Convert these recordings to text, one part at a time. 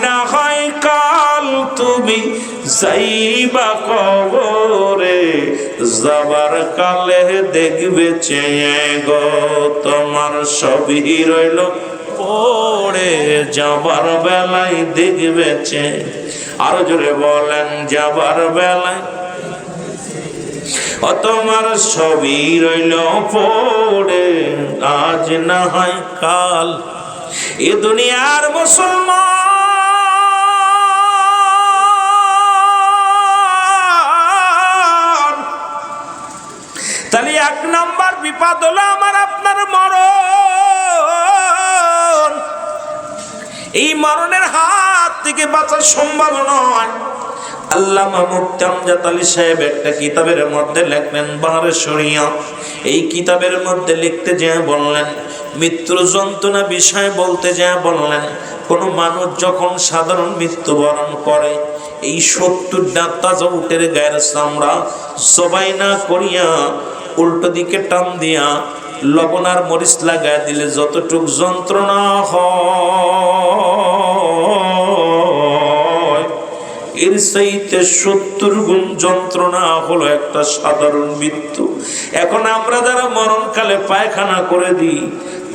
না হয় কাল তুমি যাইবা কবরে, যাবার কালে দেখবে চেয়ে গো তোমার সবই রইল পড়ে, যাবার বেলায় দেখবে চেয়ে। আরো জোরে বলেন, যাবার বেলায় তোমার সবই রইল পড়ে, আজ না হয় কাল। এ দুনিয়ার মুসলমান, তাহলে এক নাম্বার বিপদ হলো আমার আপনার মরণ। এই মরণের হাত থেকে বাঁচার সম্ভব নয়। আল্লামা মুফতি আমজাদ আলী সাহেব একটা কিতাবের মধ্যে লেখলেন বাহারে শরিয়া। এই কিতাবের মধ্যে লিখতে যেয়ে বললেন, মৃত্যুর যন্ত্রণা বিষয়ে বলতে যেয়ে বললেন, কোন মানুষ যখন সাধারণ মৃত্যুবরণ করে, এই 70টা তাজা উটের গায়ের চামড়া জবাই না করিয়া উল্টো দিকে টান দিয়া লবণ আর মরিচ লাগায় দিলে যতটুক যন্ত্রণা হয়, এর চাইতে 70 গুণ যন্ত্রণা হলো একটা সাধারণ মৃত্যু। এখন আমরা যারা মরণকালে পায়খানা করে দিই,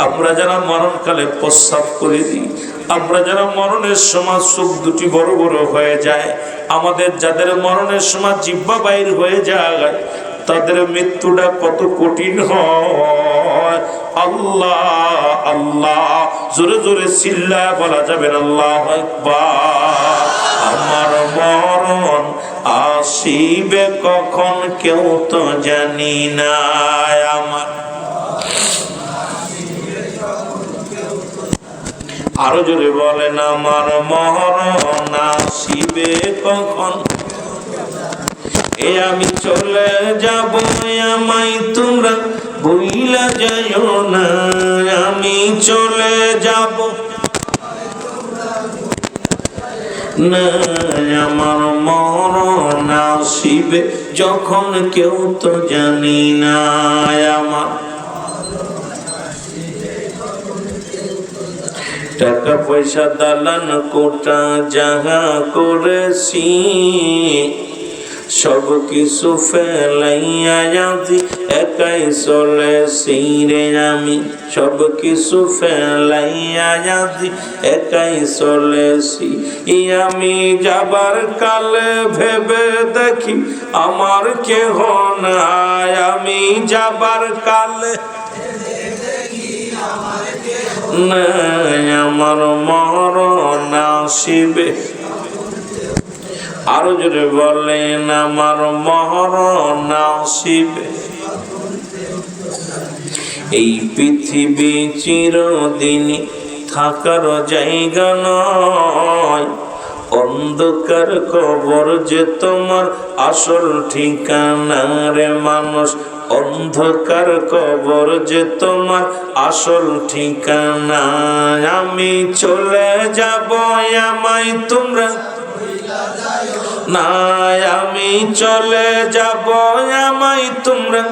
আমরা যারা মরণকালে প্রস্রাব করে দিই, আমরা যারা মরণের সময় চোখ দুটি বড় বড় হয়ে যায়, আমাদের যাদের মরণের সময় জিহ্বা বাইর হয়ে যায়, তাদের মৃত্যুটা কত কঠিন হয়। আল্লাহ আল্লাহ জোরে জোরে চিল্লায় বলা যাবে না আল্লাহু আকবার। আমার মরণ আসিবে কখন কেউ তো জানি না, আমার আরো জোরে বলেন, আমার মরণ আসিবে কখন, এ আমি চলে যাব, আমায় তোমরা ভুইলা যাইও না, আমি চলে যাব না, আমার মরণ আসিবে যখন কেউ তো জানি না, আমার টাকা পয়সা দালান কোটা যাহা করেছি, সব কিছু ফেলাইয়া যাচ্ছি, একাই চলেছি রে আমি, সব কিছু ফেলাইয়া যাচ্ছি, একাই চলেছি। আমি যাবার কালে ভেবে দেখি আমার কেহ নাই, আমি যাবার কালে নাই, আমার মরণ আসিবে। আরো জোরে বলেন, আমার মরণ আসিবে। এই পৃথিবী চিরদিন থাকার জায়গা নয়, অন্ধকার কবর যে তোমার আসল ঠিকানা রে মানুষ, অন্ধকার কবর যে তোমার আসল ঠিকানা। আমি চলে যাব, আমায় তোমরা না, আমি চলে যাব, আমায় তোমরা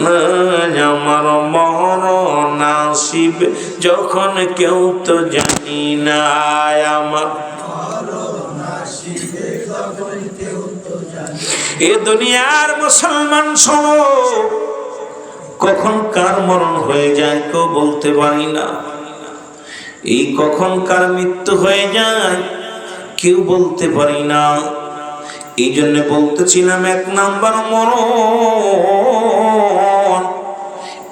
না, আমার মরণ আসিবে যখন কেউ তো জানি না, আমার এ দুনিয়ার মুসলমান শোনো, কখন কার মরণ হয়ে যায় কেউ বলতে পারি না। এই কখন কার মৃত্যু হয়ে যায় কেউ বলতে পারি না। এই জন্য বলতেছিলাম, এক নাম্বার মরণ।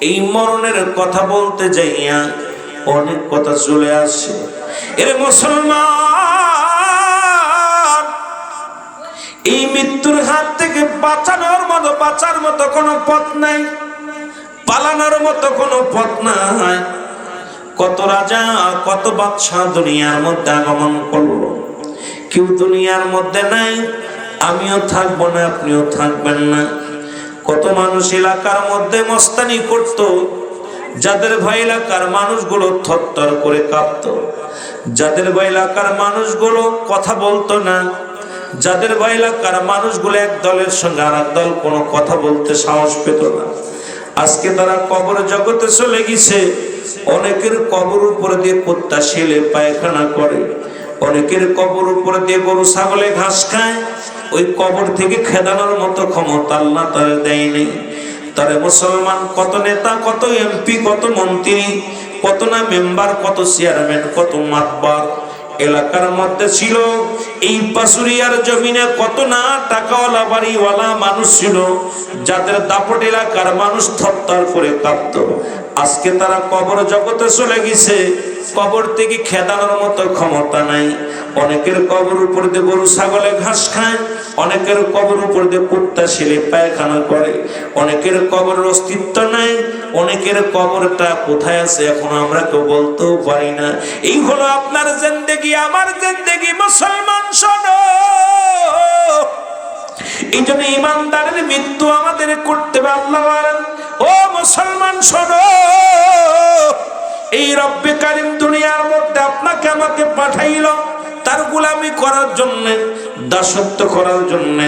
এই মরণের কথা বলতে যাইয়া অনেক কথা চলে আসে। এর মুসলমান, এই মৃত্যুর হাত থেকে বাঁচার মতো কোনো পথ নাই, পালানোর মতো কোনো পথ নাই। কত রাজা কত বাদশাহ দুনিয়ার মধ্যে আগমন করলো, কেউ দুনিয়ার মধ্যে নাই। আমিও থাকবো না, আপনিও থাকবেন না। কত মানুষ এলাকার মধ্যে মস্তানি করত, যাদের ভয় এলাকার মানুষগুলো থরথর করে কাঁপত, যাদের ভয় এলাকার মানুষগুলো কথা বলতো না, যাদের ভয় এলাকার মানুষগুলো এক দলের সঙ্গে আর এক দল কোনো কথা বলতে সাহস পেত না। আজকে তারা কবর জগতে চলে গেছে, অনেকের কবর উপর দিয়ে কুত্তা ছেলে পায়খানা করে, অনেকের কবর উপর দিয়ে গরু ছাগলে ঘাস খায়। ওই কবর থেকে খেদানোর মতো ক্ষমতা আল্লাহ তার দেয়নি। তারে মুসলমান কত নেতা, কত এমপি, কত মন্ত্রী, কত না মেম্বার, কত চেয়ারম্যান, কত মাতবার এলাকার মধ্যে ছিল। এই পাশুরিয়ার জমিনে কত না টাকাওয়ালা বাড়িওয়ালা মানুষ ছিল, যাদের দাপট এলাকার মানুষ থরথর করে কাঁপত। আজকে তারা কবর জগতে চলে গেছে, কবর থেকে খেদানোর মতো ক্ষমতা নাই। অনেকের কবর উপর দিয়ে গরু ছাগলে ঘাস খায়, অনেকের কবর উপর দিয়ে কুত্তা ছেলে পায়খানা করে, অনেকের কবরের অস্তিত্ব নাই, অনেকের কবরটা কোথায় আছে এখন আমরা কেউ বলতেও পারি না। এই হলো আপনার জিন্দেগি, আমার জিন্দেগি। মুসলমান শোনো, এই জন্য ইমানদারের মৃত্যু আমাদের করতে হবে। আল্লাহ বলেন, ও মুসলমান শোনো, এই রব্বে কারিম দুনিয়ার মধ্যে আপনাকে আমাকে পাঠাইল তার গোলামি করার জন্য, দাসত্ব করার জন্য।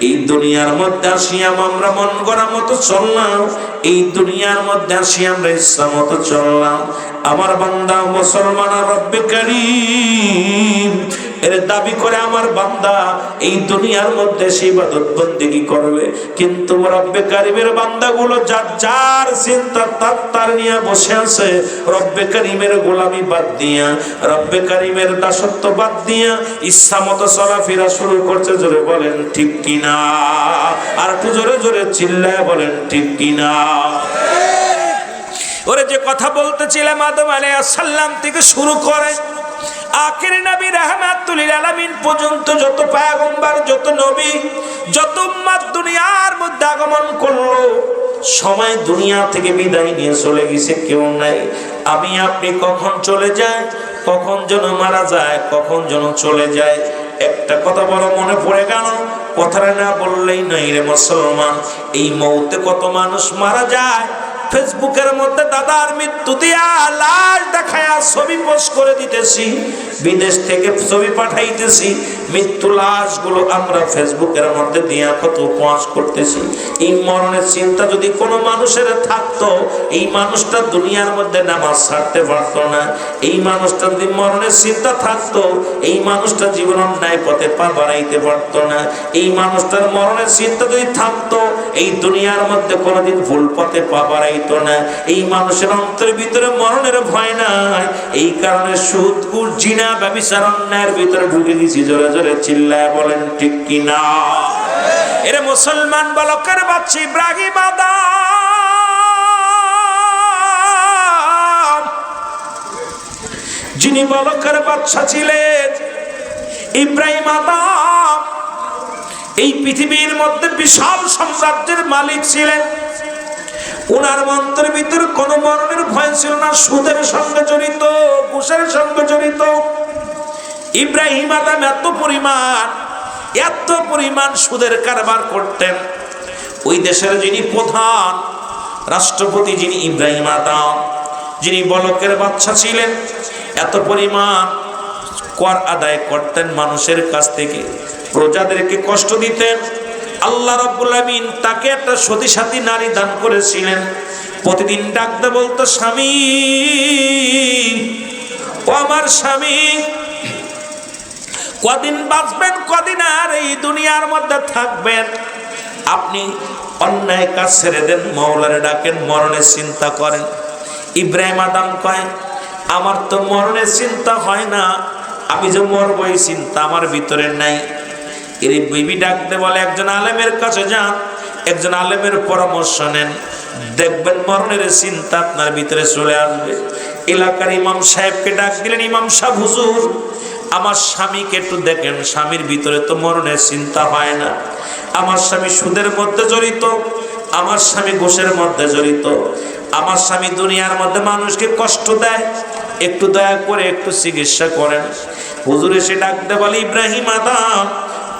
এই দুনিয়ার মধ্যে আসিয়াম আমরা মন গড়া মতো চললাম, এই দুনিয়ার মধ্যে আসি আমরা ইচ্ছা মতো চললাম। আমার বান্দা মুসলমান রব্বে কারিম এর দাবি করে আমার বান্দা এই দুনিয়ার মধ্যে ইবাদত বন্দেগী করবে, কিন্তু রব্বে কারিমের বান্দাগুলো যার যার চিন্তা তার নিয়ে বসে আছে। রব্বে কারিমের গোলামি বাদ দিয়া, রব্বে কারিমের দাসত্ব বাদ দিয়া ইচ্ছা মতো চলাফেরা শুরু করছে। জোরে বলেন ঠিক কিনা? আর একটু জোরে জোরে চিল্লায় বলেন ঠিক কিনা? ওরে যে কথা বলতেছিলাম, আদম আলাইহিস সালাম থেকে শুরু করে আখির নবী রাহমাতুল লিল আলামিন পর্যন্ত যত পয়গম্বর, যত নবী, যত উম্মত দুনিয়ার মধ্যে আগমন করলো, সময় দুনিয়া থেকে বিদায় নিয়ে চলে গেছে, কেউ নাই। আমি আপনি কখন চলে যায়, কখন যেন মারা যায়, কখন যেন চলে যায়। একটা কথা বড় মনে পড়ে গেল, কথাটা না বললেই নাই রে মুসলমান। এই মৌতে কত মানুষ মারা যায়, ফেসবুকের মধ্যে দাদার মৃত্যু দিয়া লাশ দেখায়া ছবি পোস্ট করে দিতেছি, বিদেশ থেকে ছবি পাঠাইতেছি, মৃত্যু লাশগুলো আমরা ফেসবুকের মধ্যে দিয়া কত উপহাস করতেছি। এই মরণের চিন্তা যদি কোনো মানুষের থাকতো, এই মানুষটা দুনিয়ার মধ্যে নামাজ ছাড়তে পারতো না। এই মানুষটা যদি মরণের চিন্তা থাকতো, এই মানুষটা জীবন অন্যায় পথে পা বাড়াইতে পারতো না। এই মানুষটার মরণের চিন্তা যদি থাকতো, এই দুনিয়ার মধ্যে কোনোদিন ভুল পথে পা বাড়াইতো না। এই মানুষের অন্তরের ভিতরে মরণের ভয় নাই, এই কারণে সুদ, ঘুষ, জিনা, ব্যভিচার, অন্যায়ের ভিতরে ঢুকে গেছি। জোরে জোরে চিল্লায় বলেন ঠিক কিনা? এরে মুসলমান বালকের বাচ্চা ইব্রাহিম আদম, যিনি বালকের বাচ্চা ছিলেন, ইব্রাহিম আদম এই পৃথিবীর মধ্যে বিশাল সাম্রাজ্যের মালিক ছিলেন। ওনার মন্ত্রের ভিতরে কোনো মরণের ভয় ছিল না, সুদের সঙ্গে জড়িত, ঘুষের সঙ্গে জড়িত। ইব্রাহিম আদম এত পরিমাণ সুদের কারবার করতেন। ওই দেশের যিনি প্রধান রাষ্ট্রপতি, যিনি ইব্রাহিম আদম, যিনি বলকের বাচ্চা ছিলেন, এত পরিমাণ কর আদায় করতেন মানুষের কাছ থেকে, প্রজাদেরকে কষ্ট দিতেন। আল্লাহ রাব্বুল আমিন তাকে একটা সতী সাথী নারী দান করেছিলেন। প্রতিদিন ডাকতে বলতো, স্বামী ও আমার স্বামী, কদিন বাঁচবেন, কদিন আর এই দুনিয়ার মধ্যে থাকবেন, আপনি অন্যায় কাজ ছেড়ে দেন, মাওলারে ডাকেন, মরণের চিন্তা করেন। ইব্রাহিম আদম কয়, আমার তো মরণের চিন্তা হয় না, আমি যে মরবো এই চিন্তা আমার ভিতরে নাই। এর বিবি ডাকতে বলে, একজন আলেমের কাছে যান, একজন আলেমের পরামর্শ নেন, দেখবেন মরণের চিন্তা আপনার ভিতরে চলে আসবে। এলাকার ইমাম সাহেবকে ডাক দিলেন, ইমাম সাহেব হুজুর, আমার স্বামীকে একটু দেখেন, স্বামীর ভিতরে তো মরণের চিন্তা হয় না। আমার স্বামী সুদের মধ্যে জড়িত, আমার স্বামী ঘুষের মধ্যে জড়িত, আমার স্বামী দুনিয়ার মধ্যে মানুষকে কষ্ট দেয়, একটু দয়া করে একটু চিকিৎসা করেন। হুজুর এসে ডাকতে বলে, ইব্রাহিম আদম,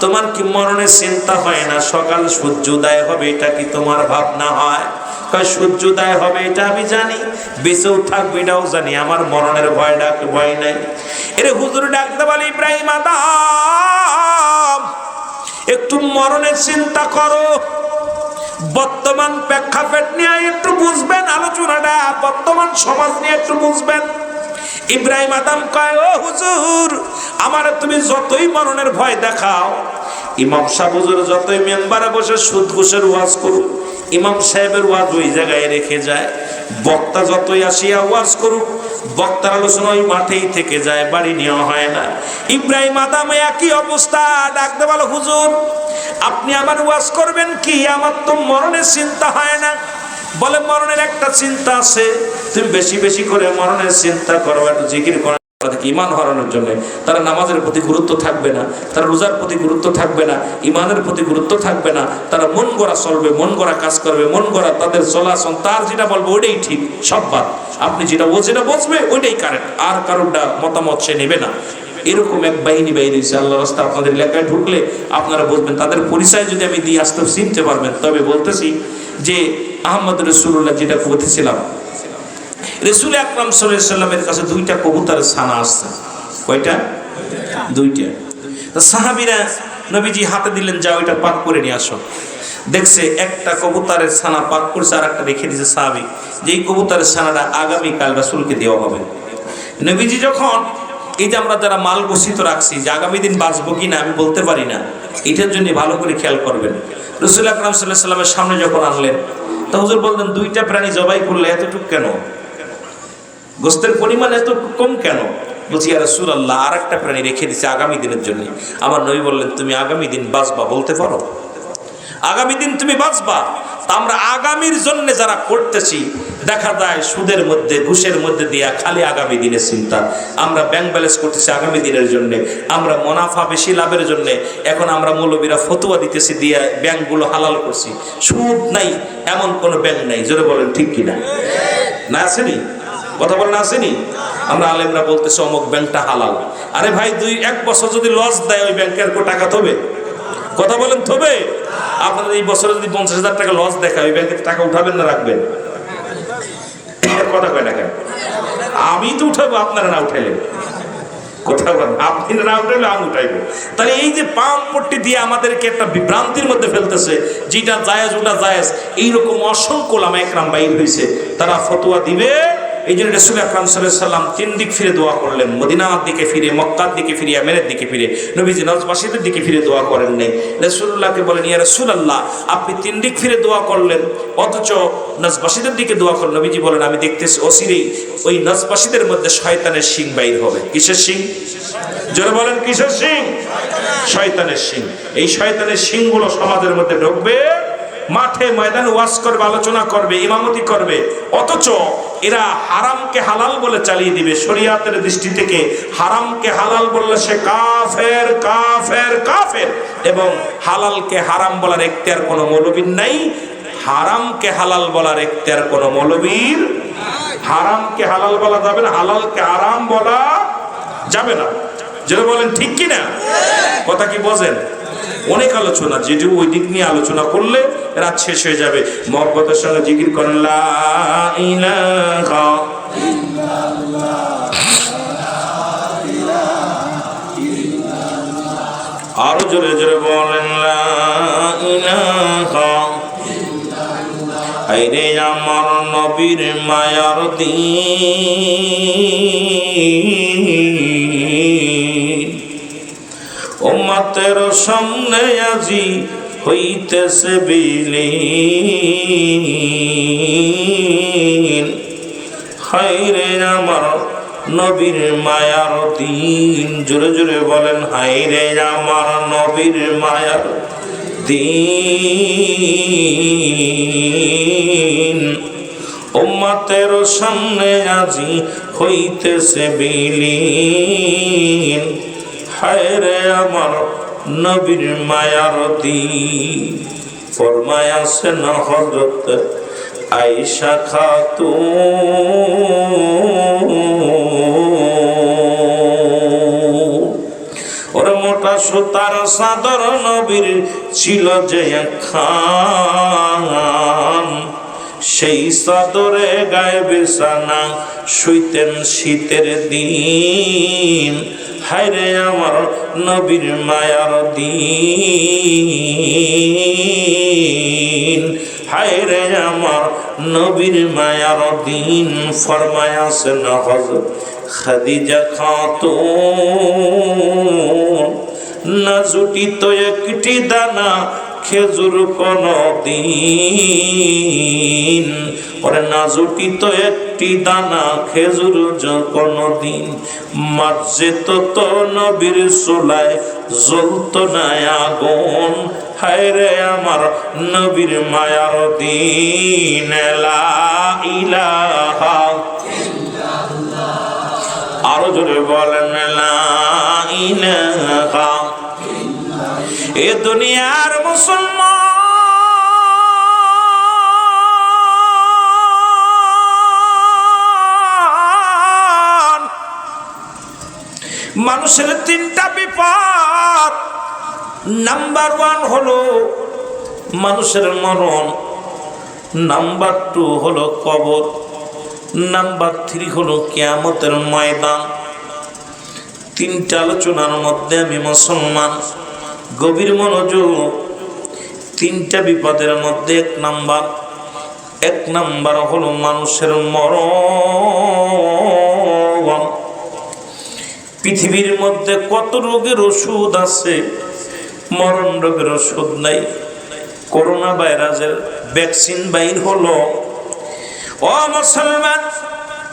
তোমার কি মরণের চিন্তা হয় না? সকাল সূর্য উদয় হবে, এটা কি তোমার ভাবনা হয়? সূর্য উদয় হবে এটা আমি জানি, বেঁচেও থাকবে এটাও জানি, আমার মরণের ভয় নাই। এরে হুজুর ডাকতে বলে, ইব্রাহিম আদম, একটু মরণের চিন্তা করো। বর্তমান প্রেক্ষাপট নিয়ে একটু বুঝবেন আলোচনাটা, বর্তমান সমাজ নিয়ে একটু বুঝবেন। ইব্রাহিম আদম কয়, ও হুজুর, আমার তুমি যতই মরণের ভয় দেখাও, ইমাম সাহেব হুজুর যতই মেম্বারে বসে সুদ ঘুষের ওয়াজ করুক, ইমাম সাহেবের ওয়াজ ওই জায়গায় রেখে যায়। বক্তা যতই আসিয়া ওয়াজ করুক, বক্তার আলোচনা ওই মাঠেই থেকে যায়, বাড়ি নেওয়া হয় না। ইব্রাহিম আদম একই অবস্থা। ডাকতে বলো, হুজুর আপনি আমার ওয়াজ করবেন কি? আমার তো মরণের চিন্তা হয় না। বলে, মরণের একটা চিন্তা আছে, তুমি বেশি বেশি করে মরণের চিন্তা করো, একটু জিকির করো। ইমান হারানোর জন্য তারা নামাজের প্রতি গুরুত্ব থাকবে না, তারা রোজার প্রতি গুরুত্ব থাকবে না, ইমানের প্রতি গুরুত্ব থাকবে না, তারা মন গড়া চলবে, মন গড়া কাজ করবে, মন গড়া তাদের চলাচল, তার যেটা বলবে ওইটাই ঠিক, সব বাদ। আপনি যেটা বসবে ওইটাই কারেক্ট, আর কারোরটা মতামত সে নেবে না। এরকম এক বাহিনী বাইরে হয়েছে আল্লাহ রাস্তা। আপনাদের এলাকায় ঢুকলে আপনারা বুঝবেন, তাদের পরিচয় যদি আমি দিয়ে আসতে চিনতে পারবেন। তবে বলতেছি যে আহমদ রসুল্লাহ যেটা বলতেছিলাম, রাসূল আকরাম সাল্লাল্লাহু আলাইহি সাল্লামের কাছে দুইটা কবুতরের ছানা আসছে। কয়টা? দুইটা। তো সাহাবীরা নবীজি হাতে দিলেন, যাও এটা পাক করে নিয়ে আসো। দেখছে একটা কবুতরের ছানা পাক করছে, আর একটা রেখে দিয়েছে সাহাবী, যে এই কবুতরের ছানাটা আগামীকাল রাসূলকে দেওয়া হবে। নবীজি যখন এই যে আমরা যারা মাল বসিত রাখছি, যে আগামী দিন বাঁচবো কিনা আমি বলতে পারি না, এটার জন্য ভালো করে খেয়াল করবেন। রাসূল আকরাম সাল্লাল্লাহু আলাইহি সাল্লামের সামনে যখন আনলেন, তো হুজুর বললেন, দুইটা প্রাণী জবাই করলে এতটুকু কেন? গোস্তের পরিমাণ এত কম কেন? বলছি, ইয়া রাসূলুল্লাহ, আর একটা প্রাণী রেখে দিছে আগামী দিনের জন্য। আমার নবী বললেন, তুমি আগামী দিন বাঁচবা বলতে পারো? আগামী দিন তুমি বাঁচবা? তা আমরা আগামীর জন্য যারা করতেছি, দেখা যায় সুদের মধ্যে, ঘুষের মধ্যে দিয়া খালি আগামী দিনের চিন্তা। আমরা ব্যাংক ব্যালেন্স করতেছি আগামী দিনের জন্য, আমরা মুনাফা বেশি লাভের জন্য। এখন আমরা মৌলবীরা ফতোয়া দিতেছি, দিয়ে ব্যাংকগুলো হালাল করছি। সুদ নাই এমন কোনো ব্যাংক নাই, জোরে বলেন ঠিক কিনা? না, আসেনি? কথা বলেন, আসেনি? আমরা আলেমরা বলতেছে অমুক ব্যাংকটা হালাল। আরে ভাই, 1 বছর যদি লস দেয়, ওই ব্যাংকের টাকা থবে? কথা বলেন, থবে? আপনাদের এই বছরে যদি 50,000 টাকা লস দেখায়, ওই ব্যাংকের টাকা উঠাবেন না রাখবেন? কথা কয় না কেন? আমি তো উঠাবো, আপনারা না উঠাইলেন। কথা বলেন, আপনি না উঠাইলে আমি উঠাইবো। তাহলে এই যে পাম পট্টি দিয়ে আমাদেরকে একটা বিভ্রান্তির মধ্যে ফেলতেছে, যেটা জায়েজ ওটা জায়েজ, এইরকম অসংখ্য ওলামা একরাম বাইর হয়েছে, তারা ফতোয়া দিবে। এই জন্য রাসূল আকরাম সাল্লাল্লাহু আলাইহি সাল্লাম 3 দিক ফিরে দোয়া করলেন, মদিনার দিকে ফিরে, মক্কার দিকে ফিরে, ইয়ামেনের দিকে ফিরে। নবীজি নজবাসীদের দিকে ফিরে দোয়া করেন নাই। রাসূলুল্লাহকে বলেন, ইয়া রাসূলুল্লাহ, আপনি 3 দিক ফিরে দোয়া করলেন, অথচ নজবাসীদের দিকে দোয়া করলেন। নবীজি বলেন, আমি দেখতেছি অচিরেই ওই নজবাসীদের মধ্যে শয়তানের শিং বাইর হবে। কিসের শিং? জোরে বলেন, কিসের শিং? শয়তানের শিং। এই শয়তানের শিংগুলো সমাজের মধ্যে ঢুকবে, মাঠে ময়দানে ওয়াজ করবে, আলোচনা করবে, ইমামতি করবে, অথচ এরা হারামকে হালাল বলে চালিয়ে দিবে। শরীয়তের দৃষ্টি থেকে হারামকে হালাল বললে সে কাফের, কাফের, কাফের। এবং হালালকে হারাম বলার এখতিয়ার কোনো মৌলবীর নাই, হারামকে হালাল বলার এখতিয়ার কোনো মৌলবীর। হারামকে হালাল বলা যাবে না, হালালকে হারাম বলা যাবে না। যেটা বলেন ঠিক কিনা? কথা কি বোঝেন? অনেক আলোচনা, যেটি ওই দিক নিয়ে আলোচনা করলে রাত শেষ হয়ে যাবে। মহব্বতের সঙ্গে জিকির করেন, লা ইলাহা ইল্লাল্লাহ। আরো জোরে জোরে বলেন, লা ইলাহা ইল্লাল্লাহ। আইরে আমার নবীর মায়ার দিন, উম্মতের সামনে আজি হইতেছে বিলীন। হায়রে আমার নবীর মায়ার দিন, জোরে জোরে বলেন, হায়রে আমার নবীর মায়ার দিন। উম্মতের সামনে আজি হইতেছে বিলীন। হায়রে আমার নবীর মায়ার দিন। ফরমায়াছেন হযরত আয়েশা খাতুন, ওরে মোটা সুতার চাদর নবীর ছিল যে খান, সেই চাদরে গায়ে বিছানা শুইতেন শীতের দিন। হায়রে আমার নবীর মায়ার দিন। হায় রে আমার নবীর মায়ার দিন ফরমায়াছেন হযরত খাদিজা খাতুন, না জুটিত একটি দানা খেজুর কোনদিন, ওরে না জুটিত একটি দানা খেজুর কোনদিন, মাঝে তো নবীর চুলায় জ্বলত না আগুন, হায় রে আমার নবীর মায়ার দিন। লা ইলাহা, আরো জোরে বলেন লা ইলাহা। এ দুনিয়ার মুসলমান মানুষের তিনটা বিপদ। নাম্বার 1 হলো মানুষের মরণ, নাম্বার 2 হলো কবর, নাম্বার 3 হলো কিয়ামতের ময়দান। তিনটা আলোচনার মধ্যে আমি মুসলমান গভীর মনোযোগ। তিনটা বিপদের মধ্যে এক নাম্বার হলো মানুষের মরণ। পৃথিবীর মধ্যে কত রোগের ওষুধ আছে, মরণ রোগের ওষুধ নাই। করোনা ভাইরাসের ভ্যাকসিন বাইর হলো। ও মুসলমান,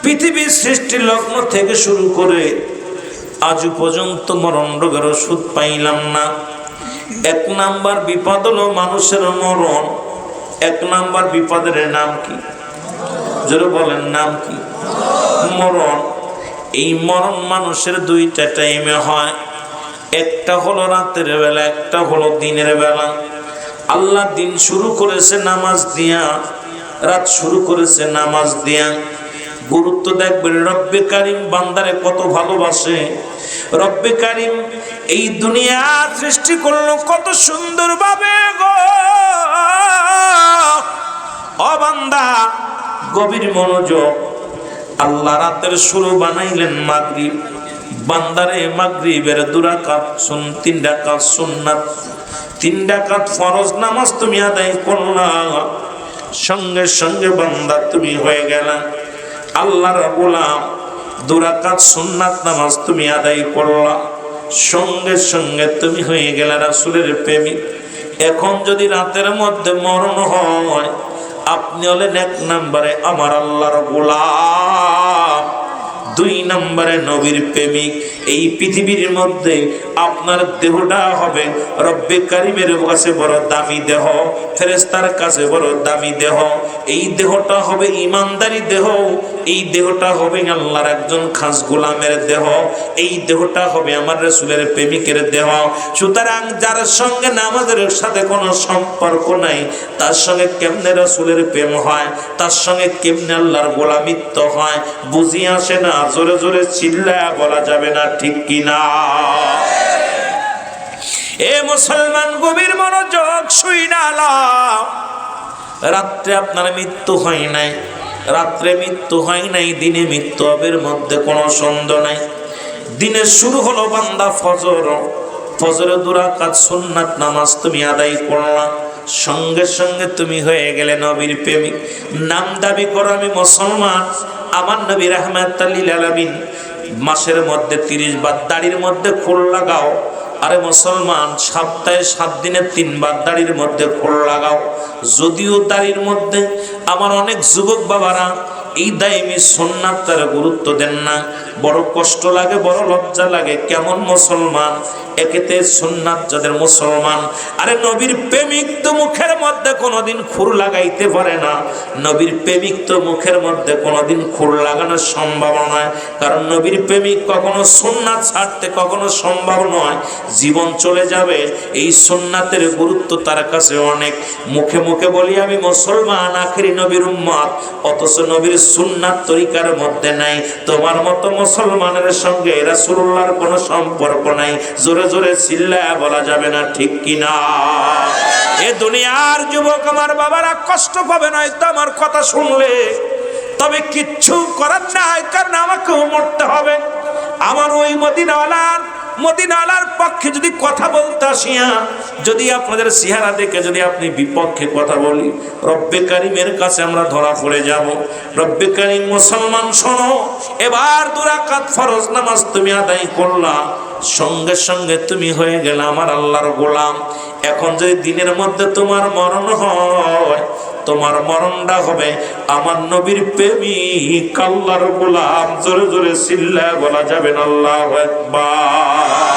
পৃথিবীর সৃষ্টির লগ্ন থেকে শুরু করে আজ পর্যন্ত মরণ রোগের ওষুধ পাইলাম না। এক নাম্বার বিপদ হলো মানুষের মরণ। এক নাম্বার বিপদের নাম কি? জোরে বলেন, নাম কি? মরণ। এই মরণ মানুষের দুইটা টাইমে হয়, একটা হলো রাতের বেলা, একটা হলো দিনের বেলা। আল্লাহ দিন শুরু করেছে নামাজ দিয়া, রাত শুরু করেছে নামাজ দিয়া। গুরুত্ব দেখবেন, রব্বে কারিম বান্দারে কত ভালোবাসে। রব্বে কারিম এই দুনিয়া সৃষ্টি করলো কত সুন্দর ভাবে গো। ও বান্দা, গভীর মনোযোগ। আল্লাহ রাতের শুরু বানাইলেন মাগরিব। বান্দারে মাগরিবের 2 রাকাত 3 রাকাত সুন্নাত, 3 রাকাত ফরজ নামাজ তুমি আদায় করলা, সঙ্গে সঙ্গে বান্দা তুমি হয়ে গেলা আল্লাহর গোলাম। 2 রাকাত সুন্নাত নামাজ তুমি আদায় করলা, সঙ্গে সঙ্গে তুমি হয়ে গেলা রাসূলের প্রেমিক। এখন যদি রাতের মধ্যে মরণ হয়, আপনি হলেন 1 নম্বরে আমার আল্লাহর গোলাম, 2 নম্বরে নবীর প্রেমিক। এই পৃথিবীর মধ্যে আপনার দেহটা হবে রব্বে কারিমের কাছে বড় দামি দেহ, ফেরেশতার কাছে বড় দামি দেহ। এই দেহটা হবে ইমানদারি দেহ, এই দেহটা হবে আল্লাহর একজন খাস গোলামের দেহ, এই দেহটা হবে আমার রাসূলের প্রেমিকের দেহ। সুতরাং যার সঙ্গে নামাজের সাথে কোনো সম্পর্ক নাই, তার সঙ্গে কেমনে রাসূলের প্রেম হয়, তার সঙ্গে কেমনে আল্লাহর গোলামিত্ব হয়, বুঝি আসে না। জোরে জোরে চিল্লায়া বলা যাবে না, ঠিক কিনা? এ মুসলমান, গভীর মনোযোগ শুইনা নাও। রাত্রে আপনার মৃত্যু হয় নাই, রাত্রে মৃত্যু হয় নাই, দিনে মৃত্যু হবে, মধ্যে কোনো সন্দেহ নাই। দিনের শুরু হলো বান্দা ফজর, ফজরে 2 রাকাত সুন্নাত নামাজ তুমি আদায় করলা, সঙ্গে সঙ্গে তুমি হয়ে গেলে নবীর প্রেমিক। নাম দাবি করো আমি মুসলমান, আমার নবী রাহমাতুল লিল আলামিন মাসের মধ্যে 30 বার দাড়ির মধ্যে খোল লাগাও। আরে মুসলমান, সপ্তাহে 7 দিনে 3 বার দাড়ির মধ্যে খোল লাগাও। যদিও দাড়ির মধ্যে আমার অনেক যুবক বাবারা এই দাইমি সুন্নাতটার গুরুত্ব দেন না, বড় কষ্ট লাগে, বড় লজ্জা লাগে। কেমন মুসলমান একেতে সুন্নাত যাদের মুসলমান। আরে নবীর প্রেমিক তো মুখের মধ্যে কোনোদিন খুর লাগাইতে পারে না, নবীর প্রেমিক তো মুখের মধ্যে কোনোদিন খুর লাগানোর সম্ভব নয়, কারণ নবীর প্রেমিক কখনো সুন্নাত ছাড়তে কখনো সম্ভব নয়, জীবন চলে যাবে। এই সুন্নাতের গুরুত্ব তার কাছে অনেক। মুখে মুখে বলি আমি মুসলমান, আখেরি নবীর উম্মত, অথচ নবীর সুন্নাত তরিকার মধ্যে নাই। তোমার মতো মুসলমানের সঙ্গে রাসূলুল্লাহর কোনো সম্পর্ক নাই। জোরে জোরে চিল্লায়া বলা যাবে না, ঠিক কিনা? এ দুনিয়ার যুবক আমার বাবারা কষ্ট পাবে না তো আমার কথা শুনলে, তবে কিচ্ছু করার নাই, কারণ আমাকেও মরতে হবে। আমার ওই মদিনাওয়ালার মদিনাওয়ালার পক্ষে যদি কথা বলতে আসিয়া যদি আপনাদের চেহারা দেখে যদি আপনি বিপক্ষে কথা বলি, রব্বে কারিমের কাছে আমরা ধরা পড়ে যাব। রব্বে কারিম মুসলমান শোনো, এবার 2 রাকাত ফরজ নামাজ তুমি আদায় করলা, সঙ্গে সঙ্গে তুমি হয়ে গেলে আমার আল্লাহর গোলাম। এখন যদি দিনের মধ্যে তোমার মরণ হয়, তোমার মরণটা হবে আমার নবীর প্রেমিক আল্লাহর গোলাম। জোরে জোরে চিল্লায় বলা যাবে না আল্লাহু আকবার।